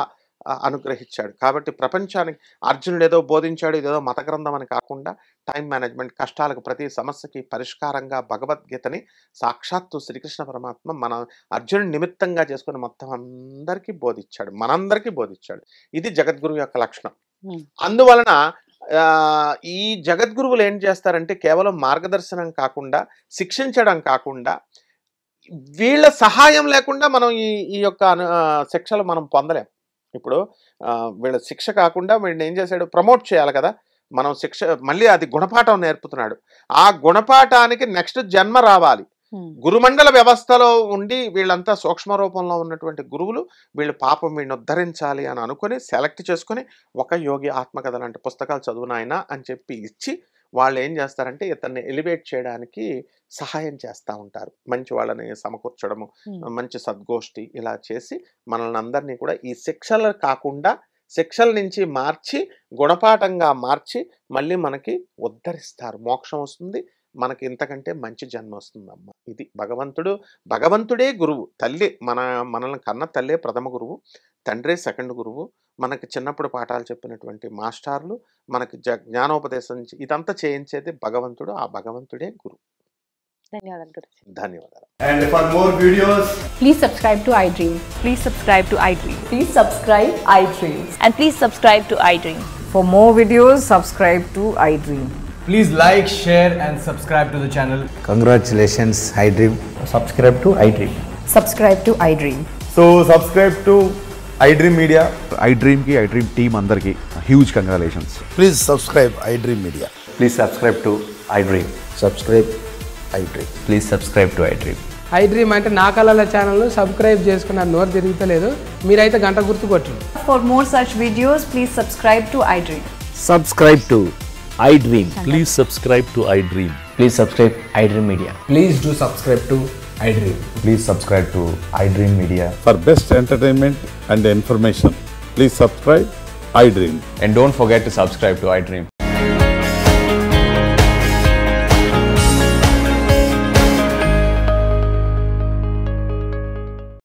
అనుగ్రహించాడు. కాబట్టి ప్రపంచానికి అర్జునుడు ఏదో బోధించాడు, ఇదేదో మత గ్రంథం అని కాకుండా టైం మేనేజ్మెంట్, కష్టాలకు ప్రతి సమస్యకి పరిష్కారంగా భగవద్గీతని సాక్షాత్తు శ్రీకృష్ణ పరమాత్మ మన అర్జునుడి నిమిత్తంగా చేసుకుని మొత్తం అందరికీ బోధించాడు, మనందరికీ బోధించాడు. ఇది జగద్గురువు యొక్క లక్షణం. అందువలన ఈ జగద్గురువులు ఏం చేస్తారంటే కేవలం మార్గదర్శనం కాకుండా, శిక్షించడం కాకుండా, వీళ్ళ సహాయం లేకుండా మనం ఈ యొక్క శిక్షలు మనం పొందలేం. ఇప్పుడు వీళ్ళ శిక్ష కాకుండా వీడిని ఏం చేశాడు, ప్రమోట్ చేయాలి కదా మనం శిక్ష. మళ్ళీ అది గుణపాఠం నేర్పుతున్నాడు. ఆ గుణపాఠానికి నెక్స్ట్ జన్మ రావాలి. గురుమండల వ్యవస్థలో ఉండి వీళ్ళంతా సూక్ష్మ రూపంలో ఉన్నటువంటి గురువులు వీళ్ళు పాపం వీడిని ఉద్ధరించాలి అని అనుకుని సెలెక్ట్ చేసుకుని ఒక యోగి ఆత్మకథ లాంటి పుస్తకాలు చదువునాయనా అని చెప్పి ఇచ్చి వాళ్ళు ఏం చేస్తారంటే ఇతన్ని ఎలివేట్ చేయడానికి సహాయం చేస్తూ ఉంటారు. మంచి వాళ్ళని సమకూర్చడము, మంచి సద్గోష్ఠి ఇలా చేసి మనల్ని అందరినీ కూడా ఈ శిక్షలు కాకుండా శిక్షల నుంచి మార్చి గుణపాఠంగా మార్చి మళ్ళీ మనకి ఉద్ధరిస్తారు. మోక్షం వస్తుంది, మనకి ఇంతకంటే మంచి జన్మ వస్తుందమ్మా. ఇది భగవంతుడే గురువు. తల్లి మనల్ని కన్న తల్లే ప్రథమ గురువు. తండ్రే సెకండ్ గురువు. మనకి చిన్నప్పుడు పాఠాలు చెప్పినటువంటి మాస్టార్లు, మనకి జ్ఞానోపదేశం ఇదంతా చేయించేది భగవంతుడు. ఆ భగవంతుడే గురువు. ధన్యవాదాలు గురుజీ. ధన్యవాదాలు. And for more videos, Please subscribe to iDream. Please subscribe to iDream. Please subscribe iDream. And please subscribe to iDream. For more videos, subscribe to iDream. please like, share and subscribe to the channel. Congratulations, iDream. Subscribe to iDream. Subscribe to iDream. So subscribe to iDream Media. iDream ki iDream team andarki huge congratulations. Please subscribe iDream Media. Please subscribe to iDream. Subscribe iDream. Please subscribe to iDream. iDream అంటే నా కళల channel subscribe చేసుకున్నారు, నోరు తిరుగుతలేదు, మీరైతే గంట గుర్తు కొట్టండి. For more such videos, please subscribe to iDream. Subscribe to iDream. Please subscribe to iDream. Please subscribe iDream Media. Please do subscribe to iDream. Please subscribe to iDream Media. For best entertainment and information, please subscribe iDream. And don't forget to subscribe to iDream.